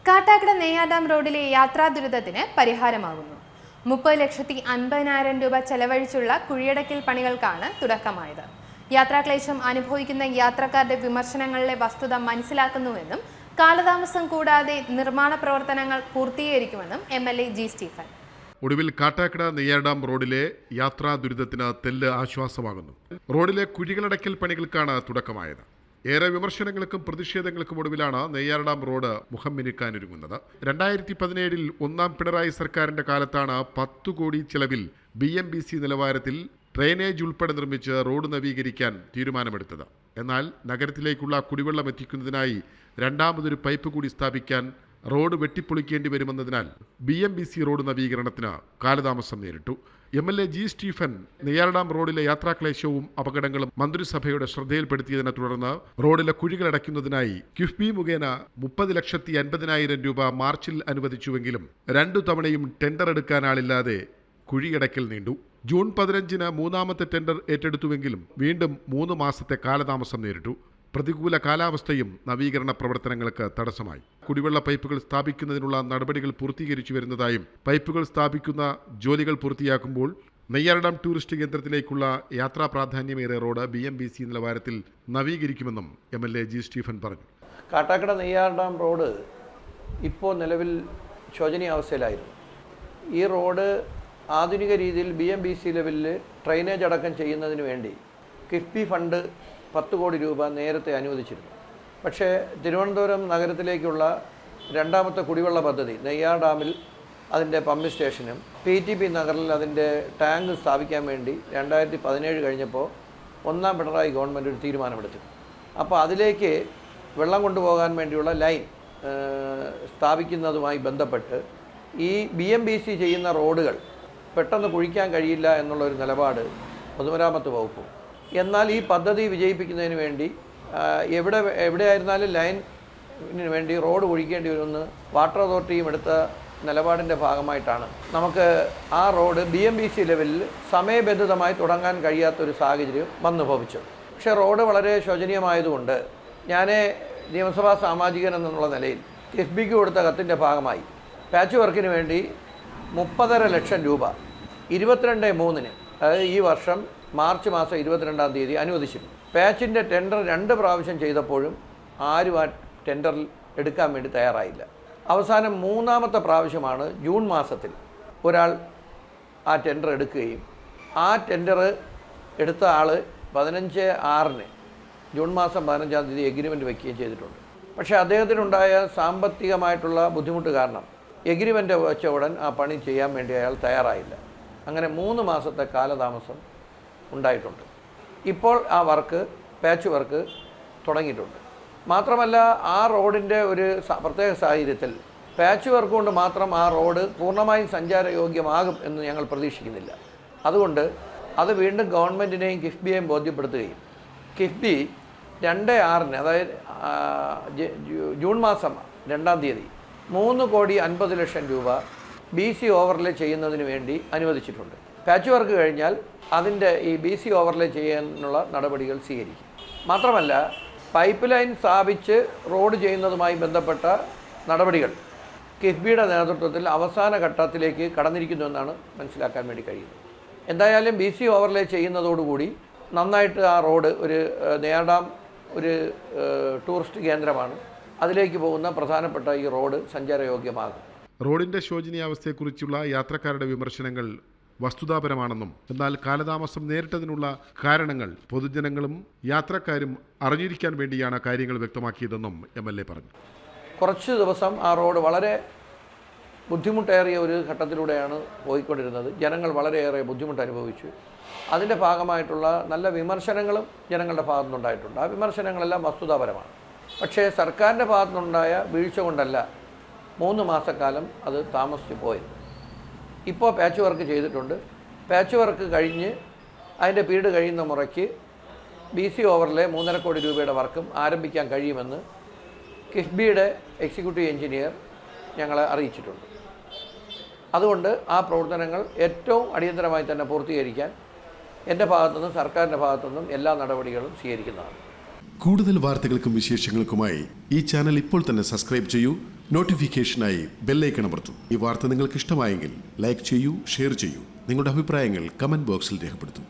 കാട്ടാക്കട നെയ്യാർ റോഡിലെ യാത്രാ ദുരിതത്തിന് പരിഹാരമാകുന്നു. 30,50,000 രൂപ ചെലവഴിച്ചുള്ള കുഴിയടക്കൽ പണികൾക്കാണ് തുടക്കമായത്. യാത്രാക്ലേശം അനുഭവിക്കുന്ന യാത്രക്കാരുടെ വിമർശനങ്ങളിലെ വസ്തുത മനസ്സിലാക്കുന്നുവെന്നും കാലതാമസം കൂടാതെ നിർമ്മാണ പ്രവർത്തനങ്ങൾ പൂർത്തീകരിക്കുമെന്നും MLA G. സ്റ്റീഫൻ. ഒടുവിൽ കാട്ടാക്കട നെയ്യാർ റോഡിലെ യാത്രാ ദുരിതത്തിന് തെല്ല് ആശ്വാസമാകുന്നു. റോഡിലെ കുഴികളടക്കൽ പണികൾക്കാണ് തുടക്കമായത്. ഏറെ വിമർശനങ്ങൾക്കും പ്രതിഷേധങ്ങൾക്കും ഒടുവിലാണ് നെയ്യാർ റോഡ് മുഖം മിനുക്കാനൊരുങ്ങുന്നത്. 2017 ഒന്നാം പിണറായി സർക്കാരിന്റെ കാലത്താണ് 10 കോടി ചെലവിൽ BMBC നിലവാരത്തിൽ ഡ്രെയിനേജ് ഉൾപ്പെടെ നിർമ്മിച്ച് റോഡ് നവീകരിക്കാൻ തീരുമാനമെടുത്തത്. എന്നാൽ നഗരത്തിലേക്കുള്ള കുടിവെള്ളം എത്തിക്കുന്നതിനായി രണ്ടാമതൊരു പൈപ്പ് കൂടി സ്ഥാപിക്കാൻ റോഡ് വെട്ടിപ്പൊളിക്കേണ്ടി വരുമെന്നതിനാൽ BMBC റോഡ് നവീകരണത്തിന് കാലതാമസം നേരിട്ടു. MLA G. സ്റ്റീഫൻ നെയ്യാർ റോഡിലെ യാത്രാക്ലേശവും അപകടങ്ങളും മന്ത്രിസഭയുടെ ശ്രദ്ധയിൽപ്പെടുത്തിയതിനെ തുടർന്ന് റോഡിലെ കുഴികളടയ്ക്കുന്നതിനായി കിഫ്ബി മുഖേന 30,50,000 രൂപ മാർച്ചിൽ അനുവദിച്ചുവെങ്കിലും 2 തവണയും ടെൻഡർ എടുക്കാനാളില്ലാതെ കുഴിയടക്കൽ നീണ്ടു. ജൂൺ 15 മൂന്നാമത്തെ ടെൻഡർ ഏറ്റെടുത്തുവെങ്കിലും വീണ്ടും 3 മാസത്തെ കാലതാമസം നേരിട്ടു. പ്രതികൂല കാലാവസ്ഥയും നവീകരണ പ്രവർത്തനങ്ങൾക്ക് തടസ്സമായി. കുടിവെള്ള പൈപ്പുകൾ സ്ഥാപിക്കുന്നതിനുള്ള നടപടികൾ പൂർത്തീകരിച്ചു വരുന്നതായും പൈപ്പുകൾ സ്ഥാപിക്കുന്ന ജോലികൾ പൂർത്തിയാക്കുമ്പോൾ നെയ്യാർ ടൂറിസ്റ്റ് കേന്ദ്രത്തിലേക്കുള്ള യാത്രാ പ്രാധാന്യമേറിയ റോഡ് BMBC നിലവാരത്തിൽ നവീകരിക്കുമെന്നും MLA G. സ്റ്റീഫൻ പറഞ്ഞു. കാട്ടാക്കട നെയ്യാർ റോഡ് ഇപ്പോൾ നിലവിൽ ശോചനീയാവസ്ഥയിലായിരുന്നു. ഈ റോഡ് ആധുനിക രീതിയിൽ BMBC ലെവലിൽ ഡ്രെയിനേജ് അടക്കം ചെയ്യുന്നതിന് വേണ്ടി കിഫ്ബി ഫണ്ട് 10 കോടി രൂപ നേരത്തെ അനുവദിച്ചിരുന്നു. പക്ഷേ തിരുവനന്തപുരം നഗരത്തിലേക്കുള്ള രണ്ടാമത്തെ കുടിവെള്ള പദ്ധതി നെയ്യാർ ഡാമിൽ അതിൻ്റെ പമ്പിംഗ് സ്റ്റേഷനും PTP നഗറിൽ അതിൻ്റെ ടാങ്ക് സ്ഥാപിക്കാൻ വേണ്ടി 2017 കഴിഞ്ഞപ്പോൾ ഒന്നാം പിണറായി ഗവൺമെൻറ് ഒരു തീരുമാനമെടുത്തു. അപ്പോൾ അതിലേക്ക് വെള്ളം കൊണ്ടുപോകാൻ വേണ്ടിയുള്ള ലൈൻ സ്ഥാപിക്കുന്നതുമായി ബന്ധപ്പെട്ട് ഈ BMBC ചെയ്യുന്ന റോഡുകൾ പെട്ടെന്ന് കുഴിക്കാൻ കഴിയില്ല എന്നുള്ളൊരു നിലപാട് പൊതുമരാമത്ത് വകുപ്പും. എന്നാൽ ഈ പദ്ധതി വിജയിപ്പിക്കുന്നതിന് വേണ്ടി എവിടെയായിരുന്നാലും ലൈനിന് വേണ്ടി റോഡ് കുഴിക്കേണ്ടി വരുമെന്ന് വാട്ടർ അതോറിറ്റിയും എടുത്ത നിലപാടിൻ്റെ ഭാഗമായിട്ടാണ് നമുക്ക് ആ റോഡ് BMBC ലെവലിൽ സമയബന്ധിതമായി തുടങ്ങാൻ കഴിയാത്തൊരു സാഹചര്യം വന്നുഭവിച്ചത്. പക്ഷേ റോഡ് വളരെ ശോചനീയമായതുകൊണ്ട് ഞാൻ നിയമസഭാ സാമാജികൻ എന്നുള്ള നിലയിൽ കിഫ്ബിക്ക് കൊടുത്ത കത്തിൻ്റെ ഭാഗമായി പാച്ച് വർക്കിന് വേണ്ടി 30.5 ലക്ഷം രൂപ 22/3 അതായത് ഈ വർഷം മാർച്ച് മാസം 22-ാം തീയതി അനുവദിച്ചിരുന്നു. പാച്ചിൻ്റെ ടെൻഡർ 2 പ്രാവശ്യം ചെയ്തപ്പോഴും ആരും ആ ടെൻഡറിൽ എടുക്കാൻ വേണ്ടി തയ്യാറായില്ല. അവസാനം 3-ാമത്തെ പ്രാവശ്യമാണ് ജൂൺ മാസത്തിൽ ഒരാൾ ആ ടെൻഡർ എടുക്കുകയും ആ ടെൻഡർ എടുത്ത ആൾ 15/6 ജൂൺ മാസം 15-ാം തീയതി എഗ്രിമെൻറ്റ് വയ്ക്കുകയും ചെയ്തിട്ടുണ്ട്. പക്ഷേ അദ്ദേഹത്തിനുണ്ടായ സാമ്പത്തികമായിട്ടുള്ള ബുദ്ധിമുട്ട് കാരണം എഗ്രിമെൻ്റ് വെച്ച ഉടൻ ആ പണി ചെയ്യാൻ വേണ്ടി അയാൾ തയ്യാറായില്ല. അങ്ങനെ 3 മാസത്തെ കാലതാമസം ഉണ്ടായിട്ടുണ്ട്. ഇപ്പോൾ ആ പാച്ച് വർക്ക് തുടങ്ങിയിട്ടുണ്ട്. മാത്രമല്ല ആ റോഡിൻ്റെ ഒരു പ്രത്യേക സാഹചര്യത്തിൽ പാച്ച് വർക്ക് കൊണ്ട് മാത്രം ആ റോഡ് പൂർണ്ണമായും സഞ്ചാരയോഗ്യമാകും എന്ന് ഞങ്ങൾ പ്രതീക്ഷിക്കുന്നില്ല. അതുകൊണ്ട് അത് വീണ്ടും ഗവൺമെൻറ്റിനെയും കിഫ്ബിയെയും ബോധ്യപ്പെടുത്തുകയും കിഫ്ബി 2/6 അതായത് ജൂൺ മാസം 2-ാം തീയതി 3,50,00,000 രൂപ BC ഓവർലേ ചെയ്യുന്നതിന് വേണ്ടി അനുവദിച്ചിട്ടുണ്ട്. പാച്ച് വർക്ക് കഴിഞ്ഞാൽ അതിൻ്റെ ഈ BC ഓവർലേ ചെയ്യാനുള്ള നടപടികൾ സ്വീകരിക്കും. മാത്രമല്ല പൈപ്പ് ലൈൻ സ്ഥാപിച്ച് റോഡ് ചെയ്യുന്നതുമായി ബന്ധപ്പെട്ട നടപടികൾ കിഫ്ബിയുടെ നേതൃത്വത്തിൽ അവസാന ഘട്ടത്തിലേക്ക് കടന്നിരിക്കുന്നുവെന്നാണ് മനസ്സിലാക്കാൻ വേണ്ടി കഴിയുന്നത്. എന്തായാലും BC ഓവർലേ ചെയ്യുന്നതോടുകൂടി നന്നായിട്ട് ആ റോഡ് ഒരു നെയ്യാർ ഡാം ഒരു ടൂറിസ്റ്റ് കേന്ദ്രമാണ്. അതിലേക്ക് പോകുന്ന പ്രധാനപ്പെട്ട ഈ റോഡ് സഞ്ചാരയോഗ്യമാകും. റോഡിന്റെ ശോചനീയാവസ്ഥയെക്കുറിച്ചുള്ള യാത്രക്കാരുടെ വിമർശനങ്ങൾ വസ്തുതാപരമാണെന്നും എന്നാൽ കാലതാമസം നേരിട്ടതിനുള്ള കാരണങ്ങൾ പൊതുജനങ്ങളും യാത്രക്കാരും അറിഞ്ഞിരിക്കാൻ വേണ്ടിയാണ് കാര്യങ്ങൾ വ്യക്തമാക്കിയതെന്നും MLA പറഞ്ഞു. കുറച്ച് ദിവസം ആ റോഡ് വളരെ ബുദ്ധിമുട്ടേറിയ ഒരു ഘട്ടത്തിലൂടെയാണ് പോയിക്കൊണ്ടിരുന്നത്. ജനങ്ങൾ വളരെയേറെ ബുദ്ധിമുട്ട് അനുഭവിച്ചു. അതിൻ്റെ ഭാഗമായിട്ടുള്ള നല്ല വിമർശനങ്ങളും ജനങ്ങളുടെ ഭാഗത്തുനിന്നുണ്ടായിട്ടുണ്ട്. ആ വിമർശനങ്ങളെല്ലാം വസ്തുതാപരമാണ്. പക്ഷേ സർക്കാരിൻ്റെ ഭാഗത്തുനിന്നുണ്ടായ വീഴ്ച കൊണ്ടല്ല 3 മാസക്കാലം അത് താമസിച്ചു പോയത്. ഇപ്പോൾ പാച്ച് വർക്ക് ചെയ്തിട്ടുണ്ട്. പാച്ച് വർക്ക് കഴിഞ്ഞ് അതിൻ്റെ പീരീഡ് കഴിയുന്ന മുറയ്ക്ക് BC ഓവറിലെ 3.5 കോടി രൂപയുടെ വർക്കും ആരംഭിക്കാൻ കഴിയുമെന്ന് കിഫ്ബിയുടെ എക്സിക്യൂട്ടീവ് എഞ്ചിനീയർ ഞങ്ങളെ അറിയിച്ചിട്ടുണ്ട്. അതുകൊണ്ട് ആ പ്രവർത്തനങ്ങൾ ഏറ്റവും അടിയന്തരമായി തന്നെ പൂർത്തീകരിക്കാൻ എൻ്റെ ഭാഗത്തുനിന്നും സർക്കാരിൻ്റെ ഭാഗത്തുനിന്നും എല്ലാ നടപടികളും സ്വീകരിക്കുന്നതാണ്. കൂടുതൽ വാർത്തകൾക്കും വിശേഷങ്ങൾക്കുമായി ഈ ചാനൽ ഇപ്പോൾ തന്നെ സബ്സ്ക്രൈബ് ചെയ്യൂ. നോട്ടിഫിക്കേഷനായി ബെല്ലൈക്കൺ അമർത്തൂ. ഈ വാർത്ത നിങ്ങൾക്ക് ഇഷ്ടമായെങ്കിൽ ലൈക്ക് ചെയ്യൂ, ഷെയർ ചെയ്യൂ. നിങ്ങളുടെ അഭിപ്രായങ്ങൾ കമന്റ് ബോക്സിൽ രേഖപ്പെടുത്തൂ.